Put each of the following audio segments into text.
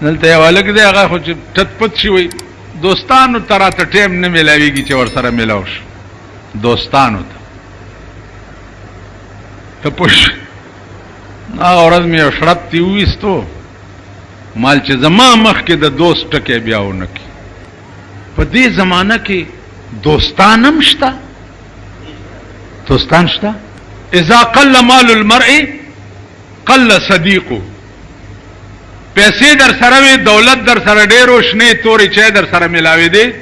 دلته یو هلک دی هغه خو چې ټت پت شي وي دوستانو ته راته ټایم نه میلاویږي چې ورسره میلاو شو دوستانو ته ته پوه شوې هغه ورځ مې یو شړپ تې وویستو مال چې زما مخکې د دوست ټکی بیا ونه کړي په دې زمانه کې دوستان هم شته دوستان شته اذا قل مال المرء قل صدیقه پیسې در سره وي دولت در سره ډېر و شنې تورې چای در سره میلاوې دی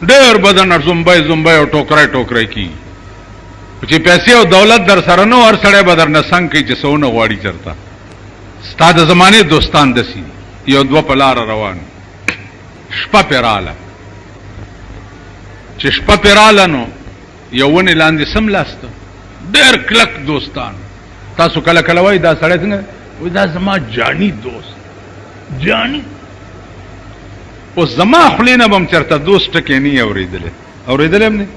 ډېر بدن زمبی زمبی او ټوکری ټوکری کېږي چې پیسې او دولت در سره نه هر سړی به در نه څنګ کوي چې څه ونه غواړي چېرته ستا د زمانې دوستان داسې یو دوه په لاره روان شپه پې راغله چې شپه پې راغله نو یو ونې لاندې څملاسته ډېر کلک دوستان تاسو کله کله وایي دا سړی څنګه وایي دا زما جاني دوست جاني اوس زما خولې نه به م چېرته دوست ټکې نه یې اورېدلی اورېدلی هم نه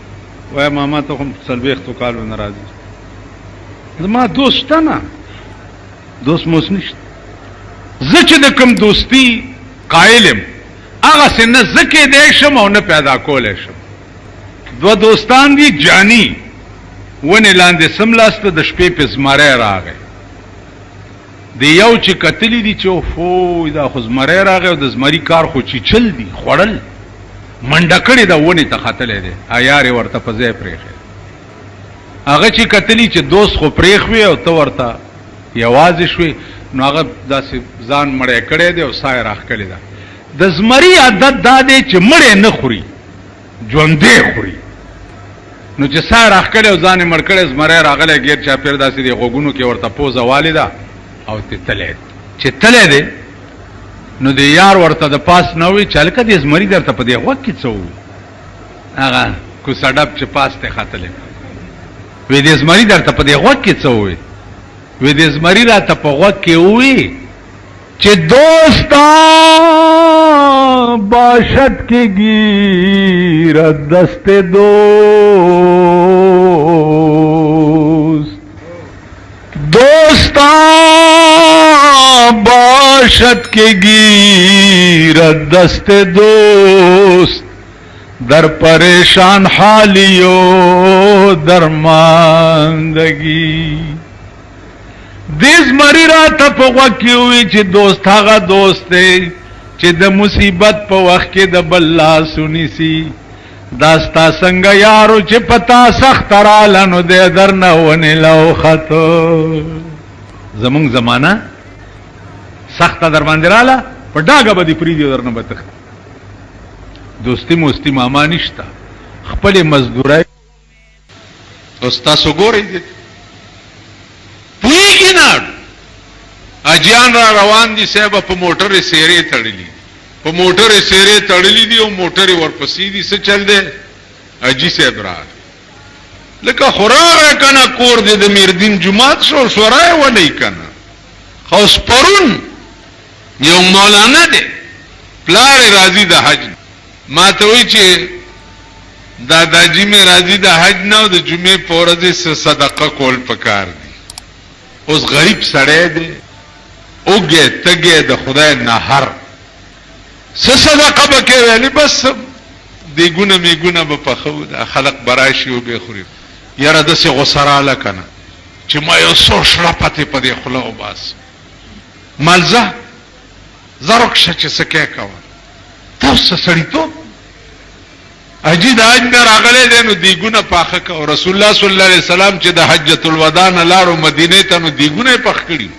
وایه ماما ته خو م څلوېښتو کالو نه راځي زما دوست شته نه دوست موس نشته زه چې د کوم دوستي قایل یم هغسې نه زه کېدی شم او نه پیدا کولی شم دوه دوستان دي جاني ونې لاندې څملاسته د شپې پې زمری راغی د یو چې کتلی دي چې اوفو دا خو زمری راغی او د زمري کار خو چیچل دي خوړل منډه کړې ده ونې ته ختلی دی عیار یې ورته په ځای پرېښی هغه چې کتلی چې دوست خو پرېښوې او ته ورته یوازې شوې نو هغه داسې ځان مړی کړی دی او ساه یې راښکلې ده د زمري عادت دا دی چې مړی نه خوري ژوندی خوري نو چې ساه یې راښکلې او ځان یې مړ کړی زمری راغلی ګیر چاپېر داسې دی غوږونو کې ورته پوزه والې ده او ته تلی چې تلی دی نو د یار ورته د پاس نه وي چې هلکه دې زمري درته په دې غوږ کې څه ووي هغه کوسه ډب چې پاس ته ختلی وی دې زمري درته په دې غوږ کې څه ووي وی دې زمري راته په غوږ کې ووي چې دوستان باشد کی گیرد دست دوست دوستان باشد کی گیرد دست دوست در پریشان حالی و درماندگی دیز مری را تا پا غوکی ہوئی چی دوست هغه دوست دی چې د مصیبت په وخت کې د بل لاس ونیسي دا ستا څنګه یارو چې پتا سخت راله نو دی درنه ونیله وختو زمونږ زمانه سخته در باندې راله په ډاګه به دې پرېږدي او درنه به تښتي دوستي موستي ماما نشته خپلې مزدورۍ اوس تاسو ګورئ پوهېږي نه اجیان را روان دي صاحب په موټرې سیرې تړلي په موټرې سیرې تړلي دي او موټرې ورپسې دي څه چل دی اجي صاحب راغی لکه خو راغی که نه کور دی د میردین جومات شو سورای ولئ که نه خو اوس پرون یو مولانا دی پلار یې راځي د حج ما ته وایي چې داداجي مې راځي د حج نه او د جمعې په ورځ یې صدقه کول پکار دي اوس غریب سړی دی اوگے تگے د خدای نهر څه صدقه به کې ویلې بس دیګونه میګونه به پخو د خلق براشي او به خوري یاره داسې غوسه راله که نه چې ما یو څو شړپتې په دې خوله وباس مالزه زرکشه چې څه کې کوه تاسو سړیتوب حجي د حج نه راغلی دی نو دیګونه پاخه که او رسول الله صلی الله علیه وسلم چې د حجة الوداع نه لاړو مدینې ته نو دیګونه یې پخ کړي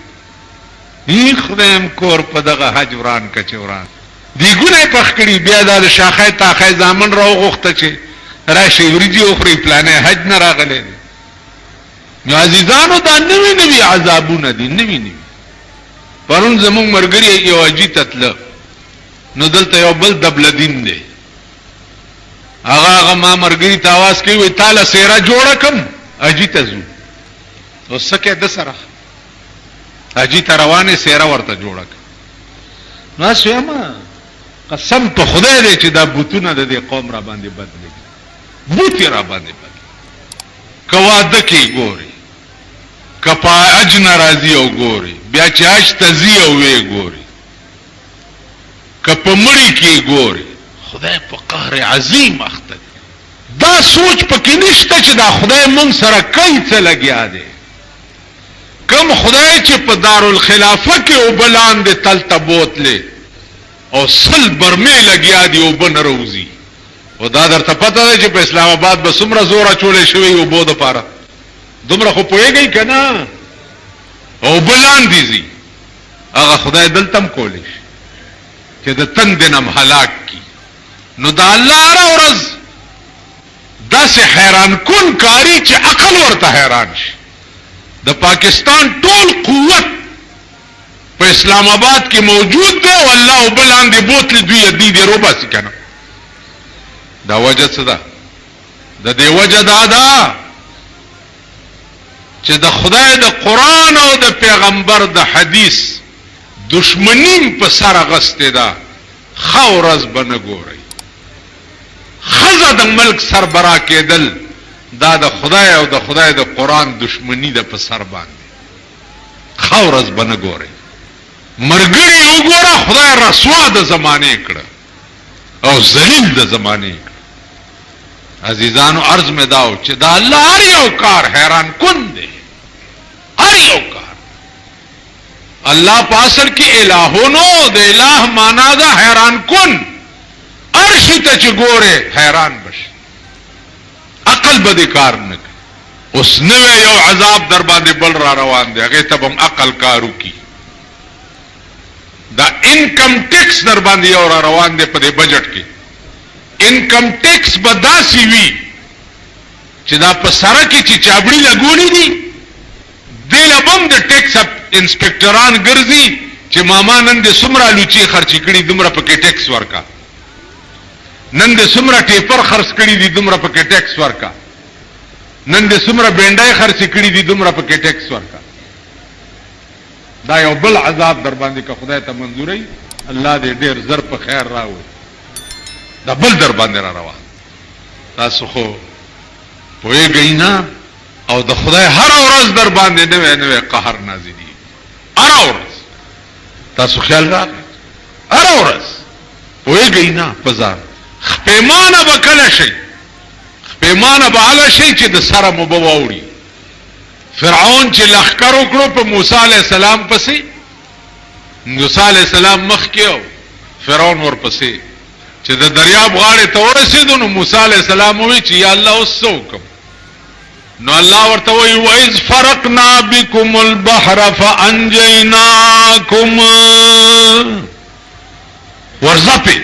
ای خدایم کور په دغه حج وران کچې وران دیګونه یې پخ کړي بیا دا د شاخی تاخی زامن راوغوښته چې راشئ وریجې وخورئ پلانی حج نه راغلی دی نو عزیزانو دا نوي نوي عذابونه دي نوي نوي پرون زمونږ ملګري یو حجي ته تله نو دلته یو بل دبلدین دی هغه ما ملګري ته اواز کوي وایي تاله څېره جوړه کړم حجي ته ځو اوس څه کوې ده سره حجي ته روانې څېره ورته جوړه کړه نو هسې وایم قسم په خدای دی چې دا بوتونه د دې قوم را باندې بدلېږي بوت یې را باندې بدلېږي که واده کې ګوري که په حج نه راځي او ګوري بیا چې حج ته ځي او ویې ګوري په مړی کې ګوري خدای په قهر عظیم اخته دا سوچ پکې نشته چې دا خدای مونږ سره کوي څه لګیا دی کم خدای چې په دارالخلافه کې او بلاندې تل ته بوتلې او سل برمې لګیا دی او بن روزي او دا درته پته ده چې په اسلام آباد به څومره زوره چولې شوی او بو د پاره دومره خو پوهېږئ که نه او بلاندې ځي هغه خدای دلته هم کولی شي چې د تنګ دینم هلاک کی نو د الله هره ورځ داسې حیران کن کاری چې عقل ورته حیران شي د پاکستان ټول قوت په اسلام آباد کې موجود دی او الله او بلاندې بوتل دوی دی دی روباسي کنه دا وجه څه ده د دې وجه دا ده چې د خدای د قرآن او د پیغمبر د حدیث دشمنیم په سر اغستې ده ښه ورځ به نه ګورئ ښځه د ملک سربرا کېدل دا د خدای او د خدای د قرآن دشمنی ده په سر باندې ښه ورځ به نه ګورئ مرګري وګوره خدای رسوا د زمانې کړه او ذلیل د زمانې کړه عزیزانو عرض میں داو چې دا الله هر یو کار حیران کن دی هر یو کار الله پاسر کې الہونو د الہ معنا دا حیران کن ارشی ته چې ګوره حیران بش عقل به دې کار نه کوي اوس نوې یو عذاب در باندې بل را روان دی هغه ته هم عقل کارو کی دا انکم ټیکس در باندې یو را روان دی په دې بجټ کې انکم ټیکس به داسې وي چې دا په سره کې چې چابړي لګولې دي دې لبم د ټیکس انسپکټران ګرځي چې ماما نن دې څومره لوچي خرچې کړي دومره پکې ټیکس ورکا نن دې څومره ټیپر خرڅ کړي دي دومره پکې ټیکس ورکا نن دې څومره بینډای خرڅې کړي دي دومره پکې ټیکس ورکا دا یو بل عذاب در باندې که خدای ته منظوري الله دې ډېر زر په خیر راوړي دا بل در باندې را روان تاسو خو پوهېږئ نه او د خدای هر ورځ در باندې نوې نوې قهر نازلي هر ورځ تاسو خیال راغی هر ورځ پوهېږئ نه په ځان خپېمانه به کله شئ خپېمانه به هله شئ چې د سره مو به واوړي فرعون چې لښکر وکړو په موسی علیه السلام پسې موسی علیه السلام مخکې او فرعون ورپسې چې د دریاب غاړې ته ورسېدو نو موسی علیه السلام ووایي چې یا الله اوس څه وکړم نو الله ورته وایي وَإِذْ فَرَقْنَا بِكُمُ الْبَحْرَ فَأَنْجَيْنَاكُمْ ورځپې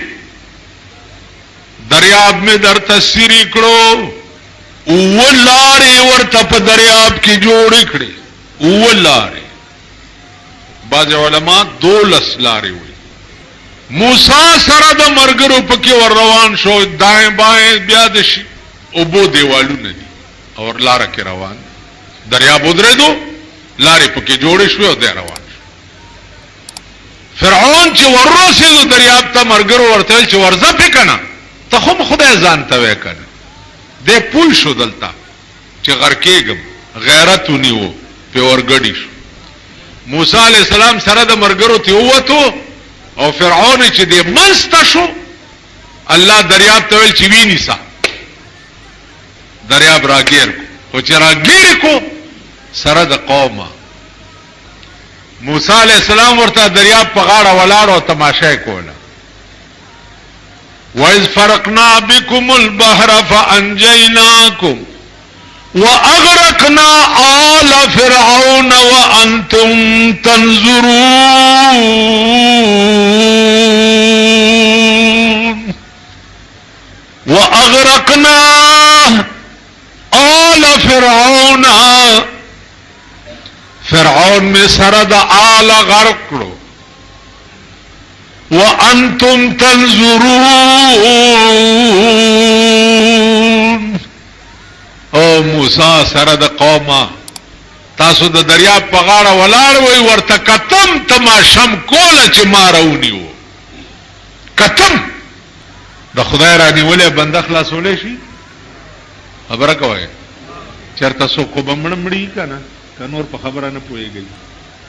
دریاب میں در تصویری کړو اوه لارې ورته په دریاب کې جوړې کړې اوه لارې بعض علما 12 لارې وایي موسی سره د مرګرو پکې ور روان شو دائیں بائیں بیا د شي اوبو دیوالونه دي او لاره کې روان دریاب ودرېدو لارې پکې جوړې شوې او دی روان شو فرعون چې ورسېدو دریاب ته مرګرو ورته ویل چې ورځه پې کنه ته خو خدای ځان ته وی کنه دی پول شو دلته چې غرقېږم غیرت ونیو پې ورګډي شو موسی علیه السلام سره د مرګرو ته ووتو او فرعون چې دې منځ ته شو الله دریاب ته ویل چې وینیسه دریاب راګیر کو چې راګیر کو سره د قومه موسی علیه السلام ورته دریاب په غاړه ولاړ او تماشا کوله وَإِذْ فَرَقْنَا بِكُمُ الْبَحْرَ فَأَنْجَيْنَاكُمْ وَأَغْرَقْنَا آلَ فِرْعَوْنَ وَأَنْتُمْ تَنْظُرُونَ وَأَغْرَقْنَا آلَ فِرْعَوْنَ فرعون میں سرد آل غرق کرو وَأَنْتُمْ تَنْظُرُونَ او موسی سره د قومه تاسو د دریاب په غاړه ولاړ وئ ورته کتم تماشم کوله چې ما راونیو کتم د خدای رانیولې بنده خلاصولی شي خبره کوئ چېرته څوک خو به مړه مړي که نه که نور په خبره نه پوهېږئ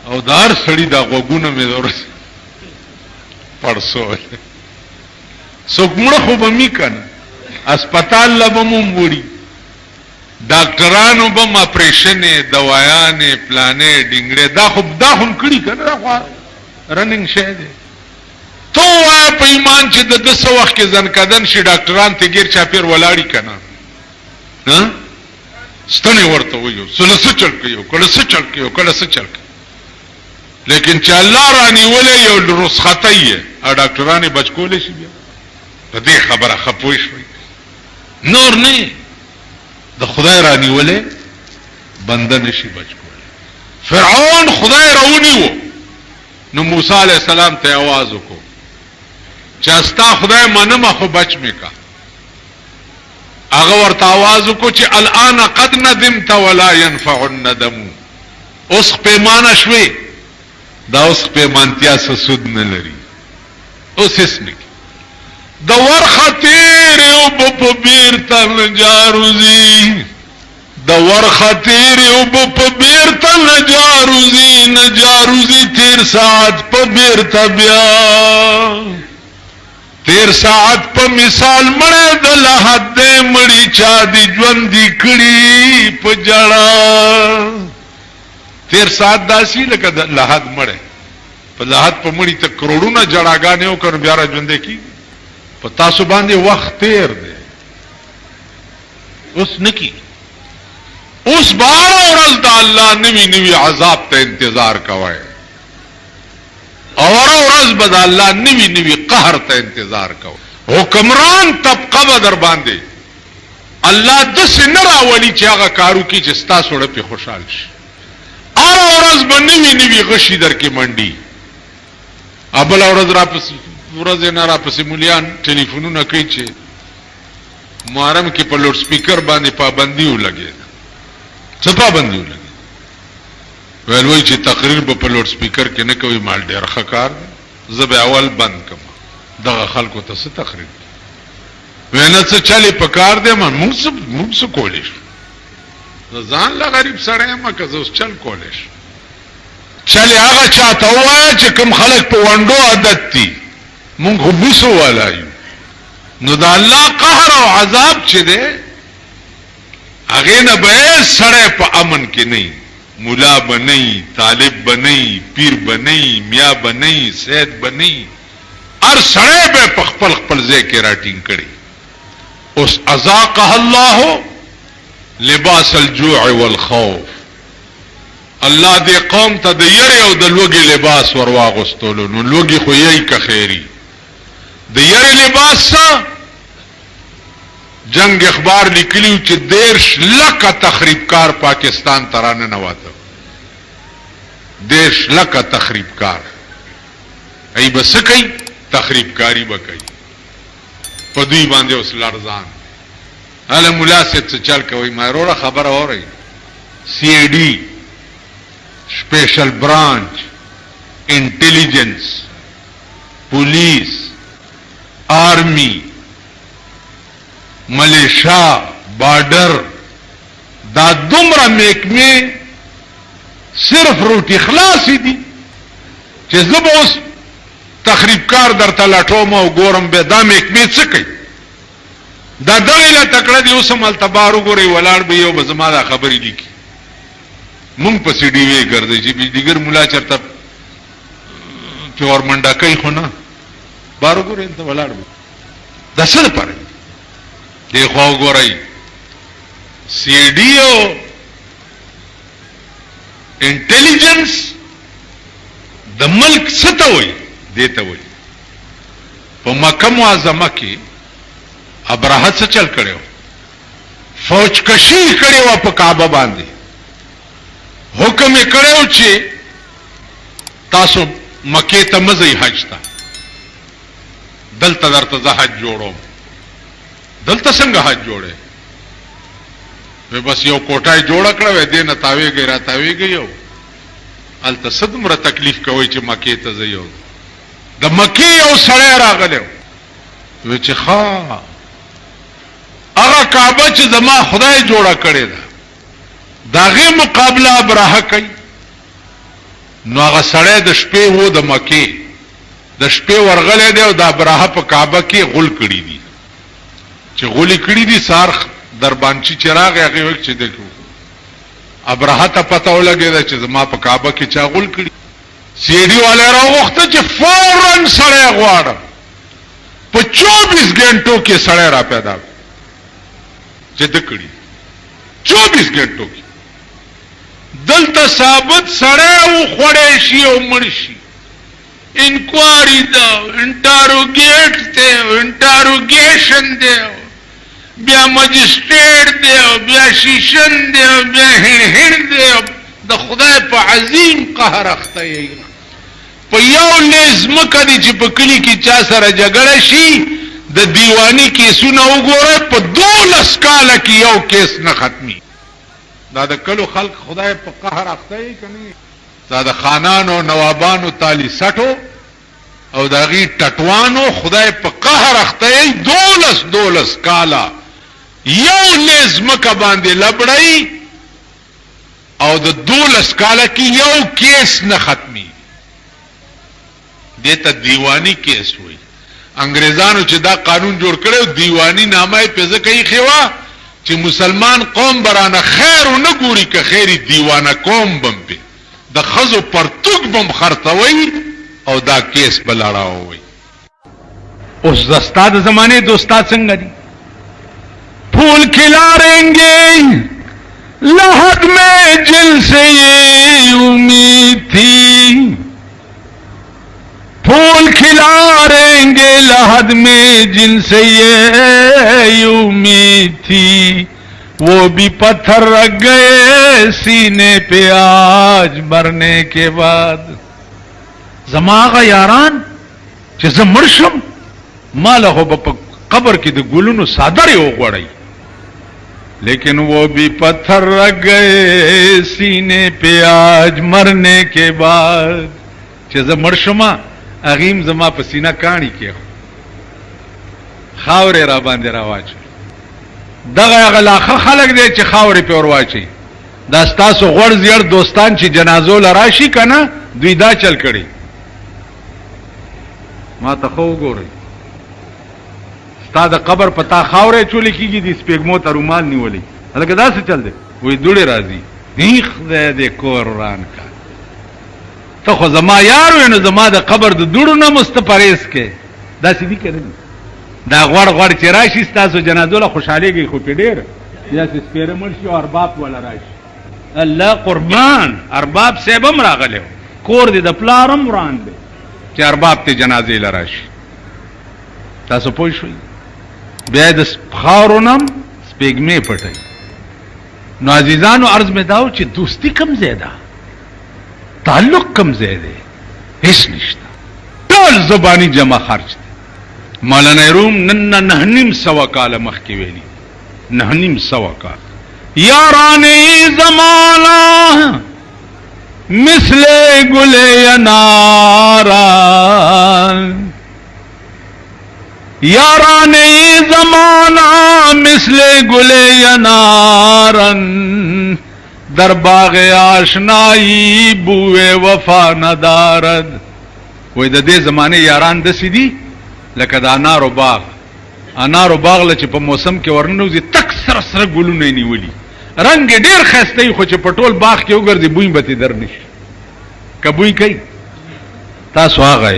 او د هر سړي دا غوږونه مې پړسول څوک مړه خو به می کنه اسپیټال لا به مو وړي ډاکټرانو به اپریشن دوايانې پلانې ډینګړې دا هم کړي کنه دا خو رننګ شه دي تو وای په ایمان چې د 200 وخت کې ځنکدن شي ډاکټران ته غیر چاپیر ولاړی کنه ها ستنه ورته ویو سلسله چل کيو کله څه چل کيو کله څه چل لیکن چې الله رانی ولې یو رسخته یې ا ډاکټرانه بچ کولې شي بیا په دې خبره خپوي شوي نور نه د خدای رانی ولې بنده نشي بچ کولې فرعون خدای راونی وو نو موسی علیہ السلام ته आवाज وکړو چې استا خدای منمه خو بچ میکا هغه ورته आवाज وکړو چې الان قد ندمت ولا ينفع الندم اوس پیمانه شوي دا اوس پیمانتیا سود نه لري اوس اسمه د ورخه تیر او په بیر ته جاروزی د ورخه تیر او په بیر ته جاروزی تیر ساعت په بیر ته بیا تیر ساعت په مثال مړه د لحد مړی چا دی ژوند دی کړي په جړا تیر ساعت داسي لکه د لحد مړه په لحد په مړی ته کروڑونه جړاګانې او کړ بیا را ژوند کی په تاسو باندې وخت تیر دی اوس نکی اوس بار ورځ د الله نوی عذاب ته انتظار کوي اور ورځ بد الله نوی قهر ته انتظار کوي حکمران طبقه به در باندې الله د سنرا ولی چې هغه کارو کې چې ستا سره په خوشحال شي اور ورځ باندې نوی غشي در کې منډي ابل ورځ را پس ورځ نه را پسې مولیان ټلیفونونه کوي چې محرم کې په لوډ سپیکر باندې پابندي ولګي څه پابندي ولګي ویل وای چې تقریر په لوډ سپیکر کې نه کوي مال ډیر خکار زب اول بند کما دغه خلکو ته څه تقریر وینه څه چالي پکار دی موږ څه کولیش ځان لا غریب سره ما که زوس چل کولیش چلی هغه چاته وای چې کوم خلک په وندو عادت دي مونږ خو بوسو ولایو نو دا الله قهر او عذاب چې ده هغه نه به سره په امن کې نه مولا بنئ طالب بنئ پیر بنئ میا بنئ سید بنئ ار سره به په خپل ځای کې راټینګ کړي اوس ازاقه الله لباس الجوع والخوف الله دې قوم ته د یری او د لوګي لباس ورواغستلو نو لوګي خو یې که خیری د یری لباس جنگ اخبار لیکلیو چې 10 لک تخریبکار پاکستان ترانه نواته 10 لک تخریبکار ای بس کوي تخریبکاری وکړي په دوی باندې اوس لړزان هله مولا څه چل کوي ما وروره خبر اوري سی ای ڈی special branch intelligence police army Malaysia border دا دومره محکمه صرف روټي خلاصې دي چې زب اوس تخریبکار درته لټوم او ګورم به دا محکمه څه کوي دا دغه له تکړه دي اوس مل تبارو ګوري ولاړ به یو بزما دا خبرې لیکي مونږ په سي ډي وی ګرځي چې دیګر مولا چرته پیور منډه کوي خو نه بارو ګورې ته ولاړ د څه لپاره دی خو ګورئ سی ډي او انټيليجنس د ملک څه وي دیته وي په مکه معظمه کې ابراهه څه چل کړو فوج کشي کړو په کعبه باندې حکم کړو چې تاسو مکه ته مزي حج تا دلته درته زه حج جوړوم دلته څنګه حج جوړه وی بس یو کوټای جوړ کړو دې نه تاویږي را تاویږي یو الته صدمره تکلیف کوي چې مکه ته زیو د مکه یو سړی راغلو وی چې ها هغه کعبه چې زما خدای جوړه کړې ده داغه مقابله ابراهه کوي نو هغه سړی د شپې وو د مکه د شپې ورغلې دی او د ابراهه په کعبه کې غول کړی دي چې غولې کړی دي سار دربانچی چراغ هغه وخت چې دکو ابراهه ته پته ولګی چې زما په کعبه کې چا غول کړی سیدی والے راوخته چې فورن سړی غواړم په 24 غنټو کې سړی را پیدا چې د کړی 24 غنټو کې دلته ثابت سړی او خوړې شي او مړ شي انکوائری دا انٹاروگیٹ دے انٹاروگیشن دے بیا مجسٹریٹ دے بیا شیشن دے بیا ہن دے دا خدای پا عظیم قہر اختا ہے پا یو لیز مکدی چی پا کلی کی چا سر جگڑا شی دا دیوانی کیسو نا اگورے پا 12 کالا کی یو کیس نا ختمی دا کلو خلق خدای پا قہر اختا ہے کنی دا خانانو نوابانو تالی سٹو او داغی ټټوانو خدای په قهر اخته 12 کالا یو لزمکه باندې لبړی او د 12 کالا کې یو کیس نه ختمي دته دیوانی کیس وای انګريزانو چې دا قانون جوړ کړو دیوانی نامه په ځکه یې خوا چې مسلمان قوم برانه خیر نه ګوري که خیری دیوانه قوم بم په د خزو پرتګ بم خرڅوي او دا کیس بلاړاو وي اس استاد زمانے دوستاد څنګه دي پھول کھلا گے لحد میں جن سے یہ امید تھی پھول کھلا رہیں گے لحد میں جن سے یہ امید تھی وہ بھی پتھر رکھ گئے سینے پہ آج مرنے کے بعد زماغه یاران چې زمرشم ماله هو په قبر کې د ګلونو صادره وغوړی لیکن وہ بھی پتھر رکھ گئے سینے پہ آج مرنے کے بعد چې زمرشم اغیم زما په سینه کانی کې خاورې را باندې راواچ دغه غلاخه خلق دی چې خاورې په ور واچي دا ستاسو غوړ زیړ دوستان چې جنازو لراشي کنه دوی دا چل کړي ما ته خو ګوري ستاد قبر پتا خاورې چولې کیږي د سپېګمو ته رومال نیولې هلکه دا څه چل دی وې دوړې راځي نیخ دې قرآن کا ته خو زما یار وینو زما د قبر د دوړو نه مستپریز کې دا څه دي کړی دا غوړ چې راشي ستاسو جنازو له خوشاليږي خو په ډېر یا چې سپېره مرشي او ارباب ولا راشي الله قربان ارباب سیبم راغله کور دې د پلارم وران دی چې ارباب ته جنازې لراشي تاسو پوه شئ بیا د خاورونم سپېګمې پټي نو عزیزانو عرض مې داو چې دوستی کم زیاده تعلق کم زیاده هیڅ نشته ټول زبانی جمع خرج دی مولانا روم نن 9.5 کال مخکې ویلي 9.5 کال یارانی زمانہ مثل گل ینارا یارانی زمانہ مثل گل ینارن در باغ آشنائی بوئے وفا ندارد وې د دې زمانه یاران د سیدی لکه د انارو باغ لچ په موسم کې ورنوزي تک سر سره ګلونه نیولي رنگ ډیر خسته خو چې پټول باغ کې وګرځي بوې به در نشي کبوې کوي تاسو هغه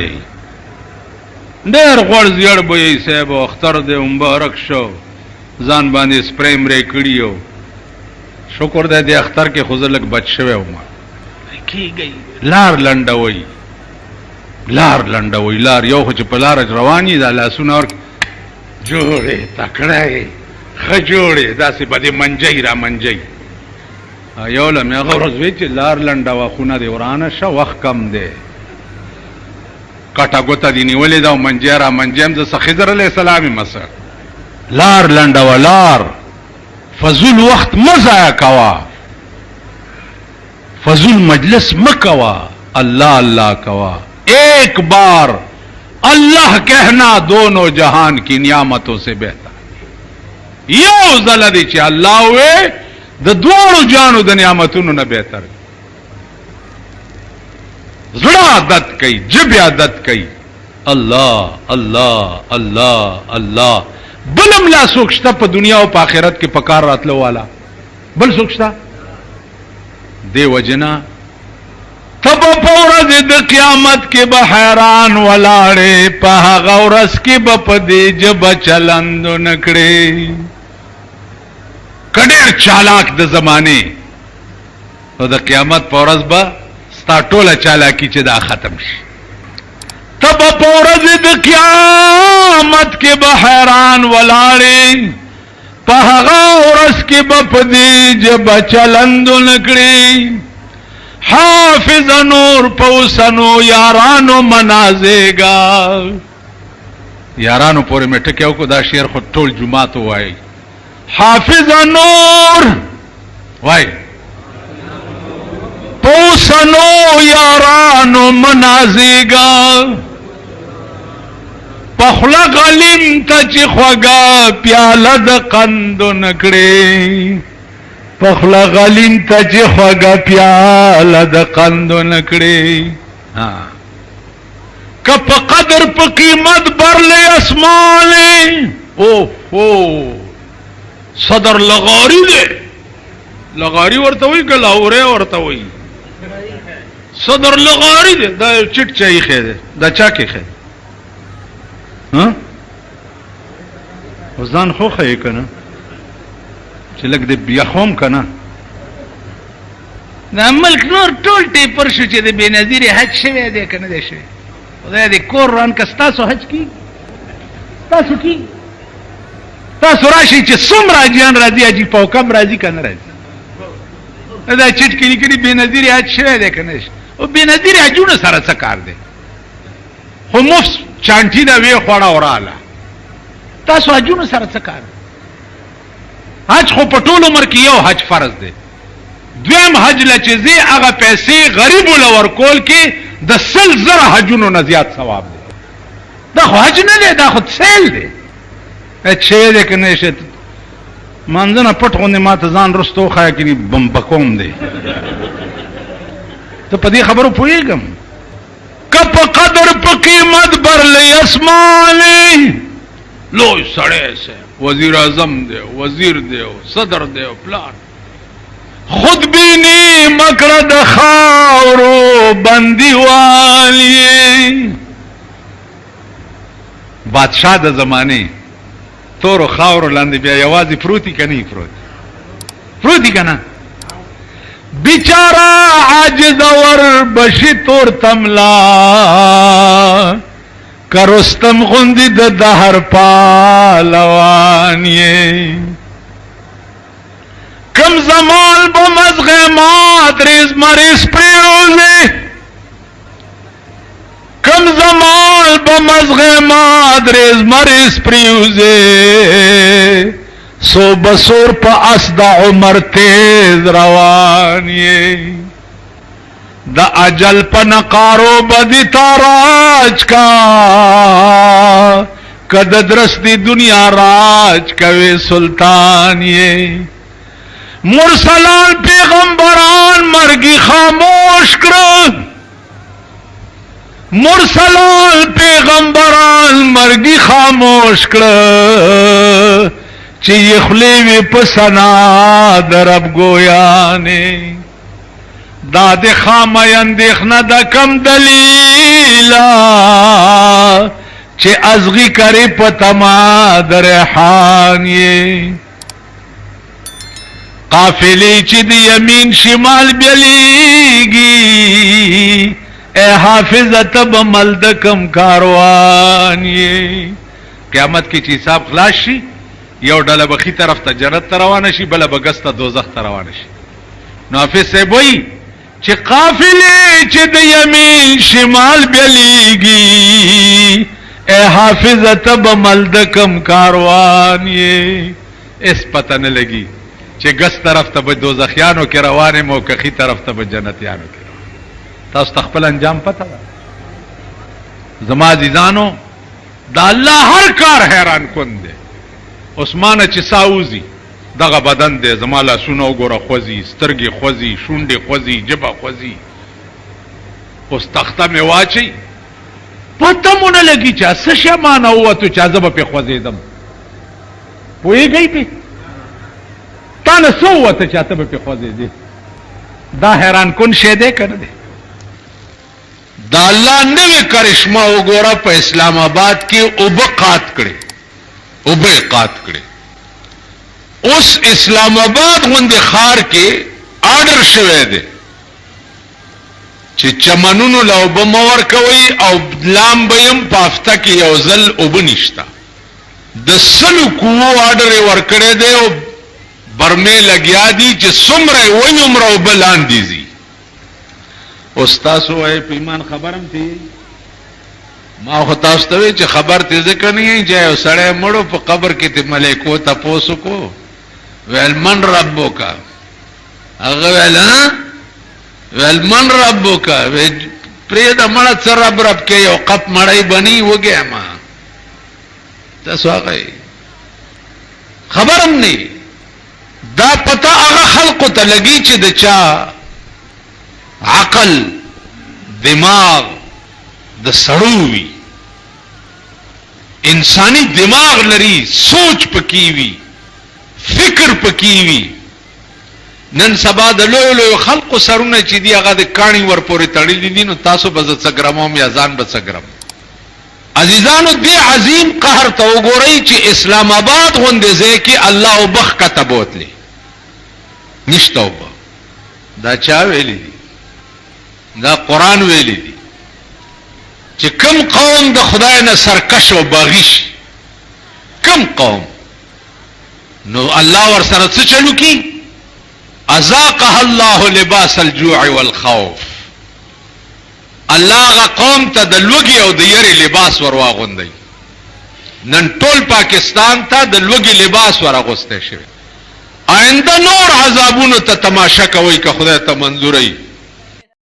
ډیر غوړ زیړ بوې صاحب اختر دې مبارک شو ځان باندې سپریم ری کړیو شکر دې اختر کې خزلک بچ شوی و ما کیږي لار لنډوي لار یو خو چې په لار رواني دا لاسونه ور جوړې تکړه خجوړې داسې بده منجي را منجي یو لمه غرض وی چې لار لنډوا خونه دی ورانه شو وخت کم دی کټا ګوتا دی نیولې دا منجرا منجم ز خضر علیہ السلام مسر لار لنډوا لار فضل وقت مزا کوا فضل مجلس مکوا اللہ اللہ کوا ایک بار اللہ کہنا دونوں جہان کی نعمتوں سے بہتر یو زلدی چې الله وې د دوړو جانو د نعمتونو نه بهتر زړه عادت کوي جب عادت کوي الله الله الله الله. بلم لا څوک شته په دنیا او په آخرت کې پکار راتلو والا بل څوک شته؟ دی وجنا تب په ورځ د قیامت کې به حیران ولاړې، په هغه ورځ کې به په دې ژبه چلند نکړې. کډیر چالاک د زمانه او د قیامت په ورځ به ستا ټوله چالاکی چې دا ختم شي. تب په ورځ د قیامت کې به حیران ولاړې، په هغه ورځ کې به په دې ژبه چلند نکړې. حافظ نور پوسنو یارانو منازېګا. یارانو پورې مې ټکیو کو دا شعر خو ټول جمعات وایي. حافظ نور وای پوسنو یارانو منازېګا، پخلا غلیم ته چې خوږه پیاله د قندو نکړې، پخلا غلیم ته چې خوږه پیاله د قندو نکړې. که په قدر په قیمت برلی اسمانې، اوه صدر لغاری دی، لغاری ورته وایي که لاهوری ورته وایي؟ صدر لغاری دی. دا چټ چا ایښی دی، دا چا کې ایښی؟ ځان خو ښیې که نه چې لږ د یخوم که نه. دا ملک نور ټول ټیپر شو چې د بې نظیرې حج شوی دی که نه دی شوی؟ خدای دې کور ران که ستاسو حج کي، تاسو کي، تاسو راشئ چې څومره حاجیان راځي، حاجي په حکم راځي که نه راځي؟ دا چټ کې لیکلي بې نظیرې حج شوی دی که نه شي؟ او بې نظیرې حجونو سره څه کار دی؟ خو مفت چانټي ده وی خوړه وراله، تاسو حجونو سره څه کار؟ حج خو په ټول عمر کې یو حج فرض دی. دویم حج له چې ځې هغه پیسې غریبو له ورکول کې د 100,000 حجونو نه زیات ثواب دی. دا خو حج نه دی، دا خو سیل دی. چې دی که نه شي مانځنه پټ غوندې ما ته ځان رسته وښایه کې بمبکوم دی. ته په دې خبرو پوهېږم که په قدر په قیمت برلی اسمانې. لوی سړی سه وزیر اعظم دی، وزیر دی، صدر دی، پلان خود بینی مکړه د خاورو بندیوالی. بادشاہ د زمانه تورو خاورو لاندې بیا یوازې پروتي که نه پروتي که نه؟ بیچاره عاجز ور بشي تور تملا، که رستم غوندې د دهر پالوان یې. کم زمان به مزغې مات ریز مریض پریوزې، کم زمان به مزغې مات ریز مریض پریوزې، سو بسور په اس د عمر تیز روان یې. د اجل په نقارو بدی تاراج کا، که د درستی دنیا راج کوي سلطان یې. مرسلان پیغمبران مرگی خاموش کړه، مرسلان پیغمبران مرگی خاموش کړه، چې یخلی وی په سنا درب گویانه. دا د خامه اندېښنه د کم دلیلا، چې ازغی کری په تما د ریحان یې. قافلی چې د یمین شمال بیلیږي، اے حافظه تب مل د کم کاروان یې. قیامت کې چې حساب خلاص شي، یو ډله به ښي طرف ته جنت ته روانه شي، بله به ګس ته دوزخ ته روانه شي. نو حافظ صاحب وایي چې قافلې چې د یمین شمال بیلیږي، اے حافظه تب مل د کم کاروان یې. اس پته نه لګي چې ګس طرف ته به دوزخیانو کې روان یم او که ښي طرف ته به جنتیانو کې روان. تاسو ته خپل انجام پته ده؟ زما عزیزانو دا الله هر کار حیران کن دی. عثمانه چې ساوزي دغه بدن دی، زما لاسونه وګوره خوځي، سترګې خوځي، شونډې خوځي، ژبه خوځي. اوس تخته مې واچي پته مونږ لګي چې څه شی معنا ووتو چې زه به پې خوځېدم پوهېږئ پې تا نه څه ووته چې ته به پې خوځېدې دا حیران کن شی دی که نه دی دا الله نوې کرشمه وګوره په اسلام آباد کې اوبه قات کړې اوبه یې قات کړې اوس اسلام آباد غوندې ښار کې آرډر شوی دی چې چمنونو له اوبه مه ورکوئ او لام به یم په هفته کې یو ځل اوبه نشته د 100 کوو آرډر یې ورکړی دی او برمې لګیا دي چې څومره یې وایي هومره اوبه لاندې ځي اوس تاسو وایئ په ایمان خبر هم ته ما خو تاسو ته وایي چې خبر ته ځکه نه یې چې یو سړی مړو په قبر کې ته ملایکو تپوس وکړو ویل من ربک هغه ویل ویل من ربک پرېږده مړه څه رب رب کې یو قپ مړی بني وګیا ما تاسو هغه خبر هم نه دا پته هغه خلقو ته لګي چې د چا عقل دماغ د سړو وي انسانی دماغ لري سوچ پکې وي فکر پکې وي نن سبا د لوی لوی خلقو سرونه چې دی هغه د کاڼي ور پورې تړلي دي نو تاسو به زه څه ګرموم یا ځان به څه ګرم عزیزانو دې عظیم قهر ته وګورئ چې اسلام آباد غوندې ځای کې الله وبخ کته بوتلی نشته اوبه دا چا ویلی دي دا قرآن ویلی دي چې کم قوم د خدای نه سرکش او باغی شي کم قوم نو الله ور سره څه چلو کی اذاقها الله لباس الجوع والخوف الله غ قوم ته د لوګي او د یری لباس ور واغوندي نن ټول پاکستان ته د لوګي لباس ور اغوسته شي آینده نور عذابونو ته تماشا کوي که خدای ته منظوري